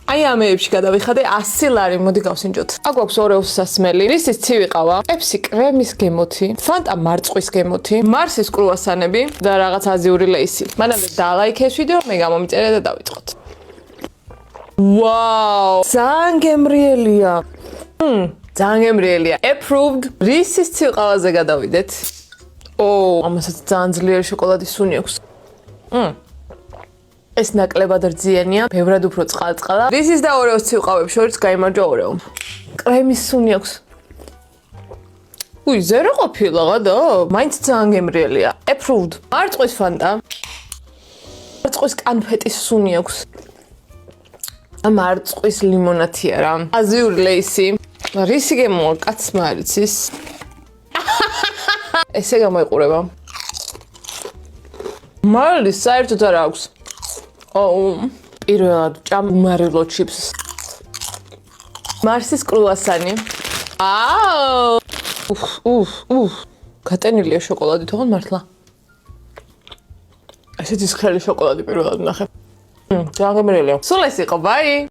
აი ამეებში გადავიხადე 100 ლარი, მოდი გავსინჯოთ. აქ გვაქვს ორეოს სასმელი, რისის ცივი ყავა, პეპსი კრემის გემოთი, ფანტა მარწყვის გემოთი, მარსის კრუასანები და რაღაც აზიური ლეისი. მანამდე დალაიქე ეს ვიდეო, მე გამომიწერე და დავიწყოთ. ვაუ, ძალიან გემრიელია. ძალიან გემრიელია. Approved. რისის ცივ ყავაზე გადავიდეთ. ამასაც ძალიან ძლიერი შოკოლადის სუნი აქვს. ეს ნაკლებად რძიანია, ბევრად უფრო წყალწყალა. რისის და ორეოს ცივ ყავებს შორის გაიმარჯვა ორეო. კრემის სუნი აქვს. ზერო ყოფილა და მაინც ძალიან გემრიელია. Approved. მარწყვის ფანტა. მარწყვის კანფეტის სუნი აქვს. მარწყვის ლიმონათია რა. აზიური ლეისი. რისი გემოა კაცმა არის ის? ესე გამოიყურება. მარლის საერთოდ არ აქვს. პირველად ჭამმარილო ჩიპს. მარსის კრუასანი. გატენილია შოკოლადი თქო მართლა. ესეთი სქელი შოკოლადი პირველად ნახე. ძალიან გემრიელია. სულ ეს იყო, ბაი.